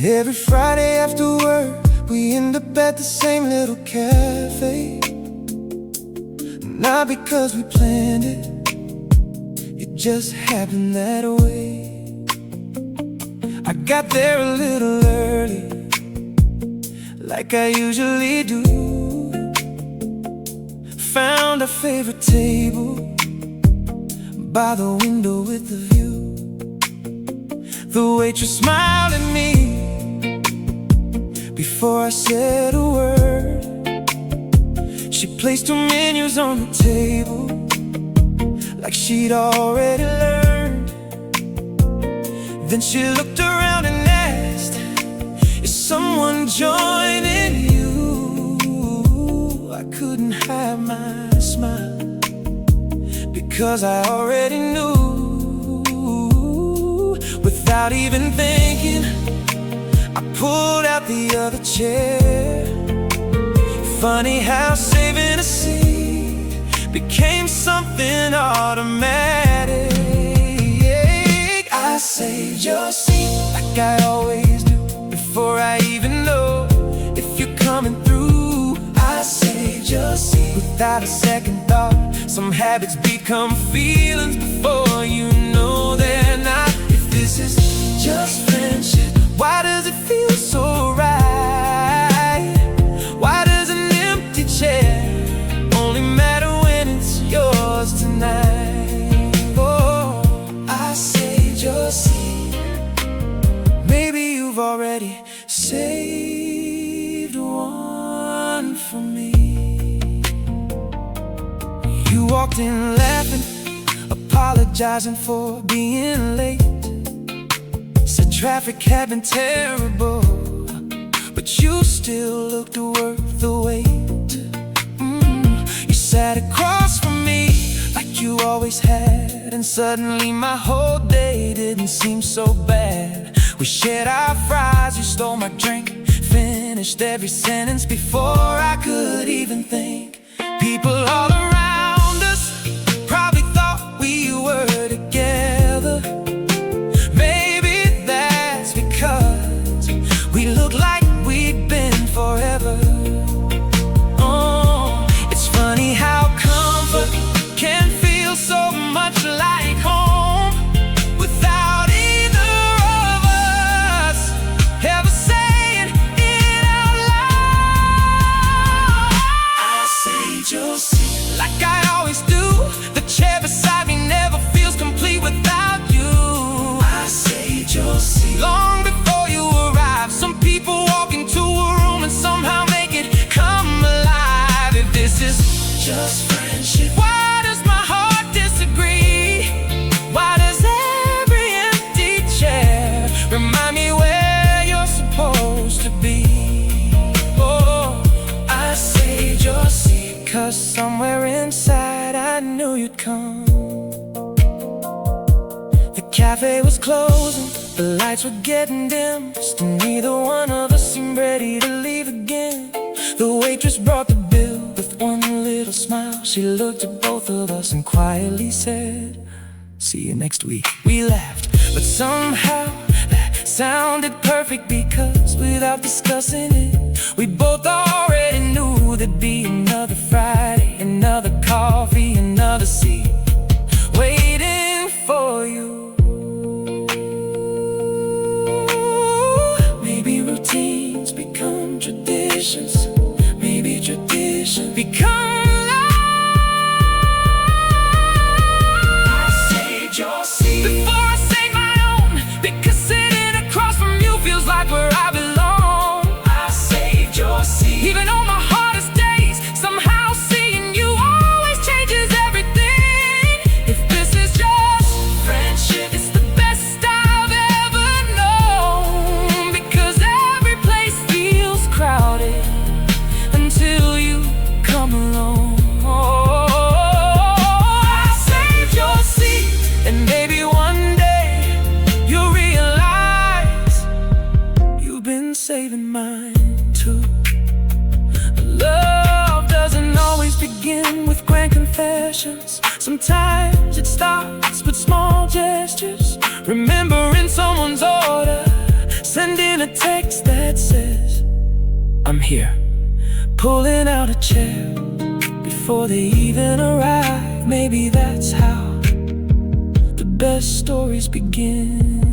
Every Friday after work, we end up at the same little cafe. Not because we planned it, it just happened that way. I got there a little early, like I usually do. Found our favorite table by the window with the view. The waitress smiled at me before I said a word. She placed two menus on the table, like she'd already learned. Then she looked around and asked, "Is someone joining you?" I couldn't hide my smile, because I already knew. Without even thinking, I pulled out the other chair. Funny how saving a seat became something automatic. I saved your seat, like I always do, before I even know if you're coming through. I saved your seat without a second thought. Some habits become feelings before you know they're not. If this is just friendship, why does it feel so right? Why does an empty chair only matter when it's yours tonight? Oh, I saved your seat. Maybe you've already saved one for me. You walked in laughing, apologizing for being late. Said traffic had been terrible, but you still looked worth the wait. You sat across from me like you always had, and suddenly my whole day didn't seem so bad. We shared our fries, you stole my drink, finished every sentence before I could even think. People all around us probably thought we were together. Maybe that's because we look like we'd been forever. Oh, it's funny how comfort can feel so much like home, without either of us ever saying it out loud. I saved your seat, like I always do. The chair beside me never feels complete without you. I saved your seat long before you arrived. Some people walk into a room and somehow make it come alive. If this is just friendship, why does my heart disagree? Why does every empty chair remind me where you're supposed to be? Oh, I saved your seat, 'cause somewhere inside I knew you'd come. The cafe was closing, the lights were getting dim, still neither one of us seemed ready to leave again. The waitress brought the bill with one little smile. She looked at both of us and quietly said, "See you next week." We laughed, but somehow that sounded perfect, because without discussing it, we both already knew there'd be another Friday, another coffee, another seat waiting for you. Maybe routines become traditions, maybe traditions become life. I saved your seat before I saved my own, because sitting across from you feels like where I belong. I saved your seat, even on my hardest days, somehow seeing you always changes everything. If this is just friendship, it's the best I've ever known, because every place feels crowded until you come along. Oh, I saved your seat, and maybe one day Sometimes it starts with small gestures, remembering someone's order, sending a text that says, I'm here, pulling out a chair before they even arrive. Maybe that's how the best stories begin.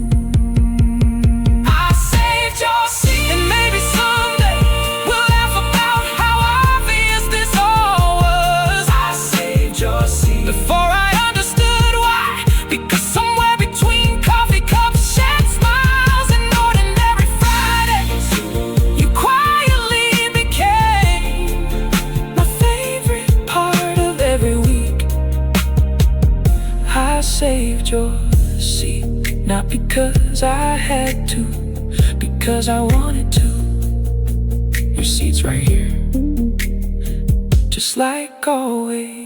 I saved your seat, and maybe someday we'll laugh about how obvious this all was. I saved your seat before I understood why, because somewhere between coffee cups, shared smiles, and ordinary Fridays, you quietly became my favorite part of every week. I saved your seat, not because I had to, because I wanted to. Your seat's right here, just like always.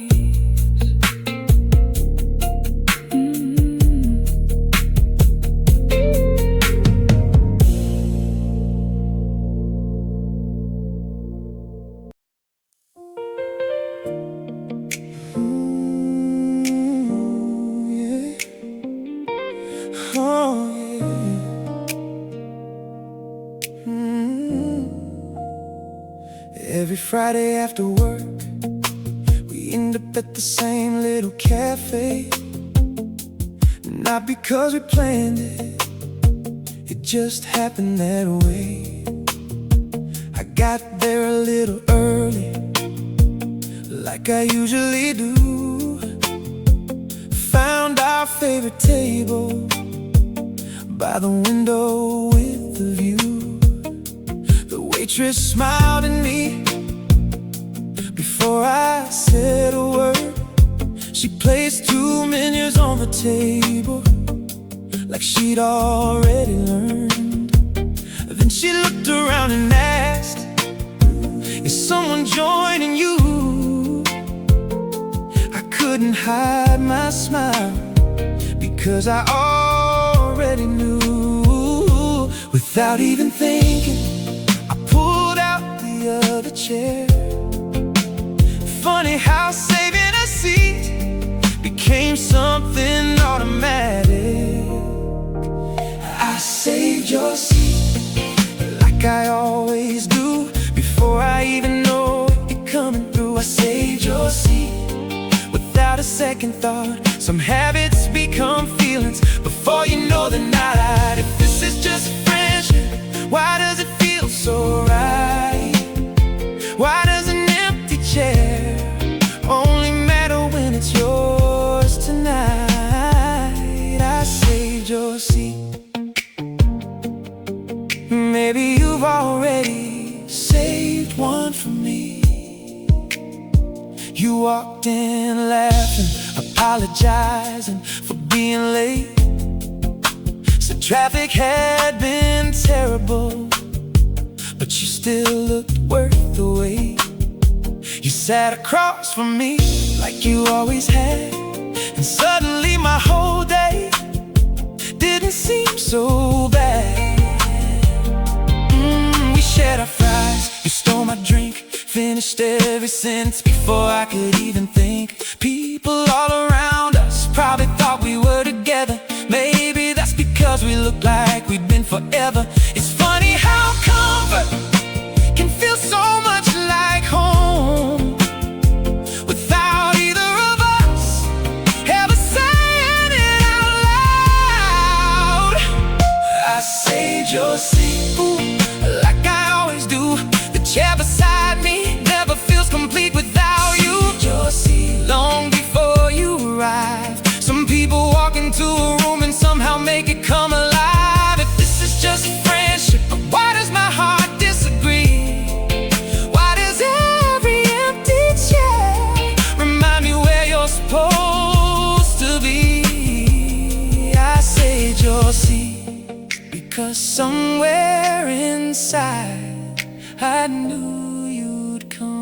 Every Friday after work, we end up at the same little cafe. Not because we planned it, it just happened that way. I got there a little early, like I usually do. Found our favorite table by the window with the view. The waitress smiled at me before I said a word. She placed 2 menus on the table, like she'd already learned. Then she looked around and asked, is someone joining you? I couldn't hide my smile, because I already knew. Without even thinking, I pulled out the other chair. Funny how saving a seat became something automatic. I saved your seat, like I always do, before I even know you're coming through. I saved your seat without a second thought. Some habits become feelings before you know the night. If this is just friendship, why does it feel so right? Why does an empty chair only matter when it's yours tonight? I saved your seat. Maybe you've already saved one for me. You walked in laughing, apologizing for being late. Said traffic had been terrible, but you still looked worth the wait. You sat across from me like you always had, and suddenly my whole day didn't seem so bad. We shared our fries, you stole my drink, finished every sentence before I could even think. People all around us probably thought we were together. Maybe that's because we looked like we'd been forever. It's funny how comfort can feel so much like home without either of us ever saying it out loud. I saved your seat, like I always do. The chair beside me never feels complete without you. Your seat long before you arrive. Some people walk into a room and somehow make it come alive. If this is just friendship, why does my heart disagree? Why does every empty chair remind me where you're supposed to be? I saved your seat because somewhere inside I knew you'd come.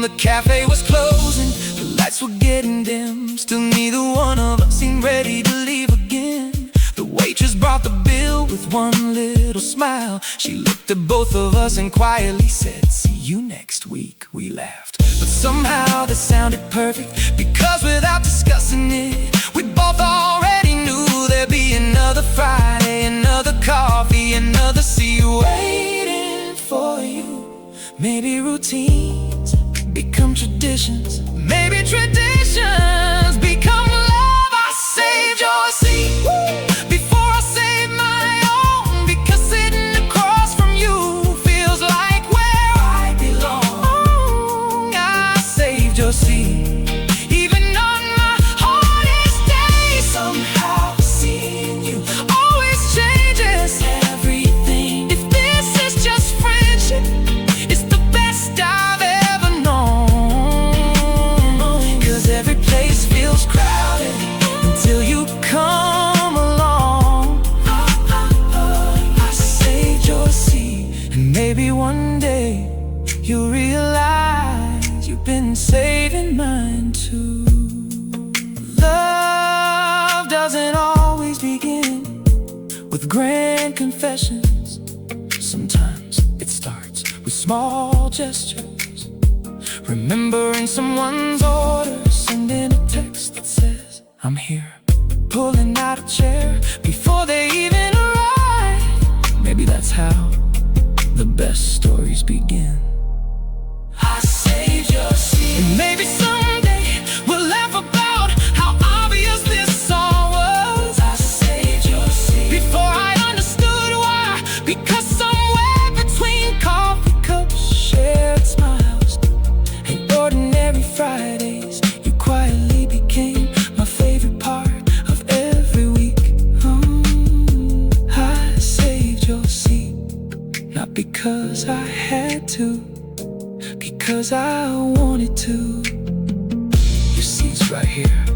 The cafe was closing, the lights were getting dim. Still neither one of us seemed ready to leave again. The waitress brought the bill with one little smile. She looked at both of us and quietly said, see you next week, we laughed. But somehow that sounded perfect, because without discussing it, we both already knew there'd be another Friday, another coffee, another see you waiting for you. Maybe routines become traditions, maybe traditions become love. I saved your seat before I saved my own, because sitting across from you feels like where I belong. I saved your seat, even on my hardest days. Somehow seeing you always changes everything. If this is just friendship, it's the best I've ever known. 'Cause every place feels crowded until you come along. I saved your seat, and maybe one day you'll realize you've been saving mine too. Love doesn't always begin with grand confessions. Sometimes it starts with small gestures, remembering someone's order, sending a text that says, I'm here, pulling out a chair before they even arrive. Maybe that's how the best stories begin. I saved your seat, and maybe someday we'll laugh about how obvious this all was. I saved your seat before I understood why, because somewhere between coffee cups, shared smiles, and ordinary Fridays, you quietly became my favorite part of every week. I saved your seat, not because I had to, because I wanted to. Your seat's right here.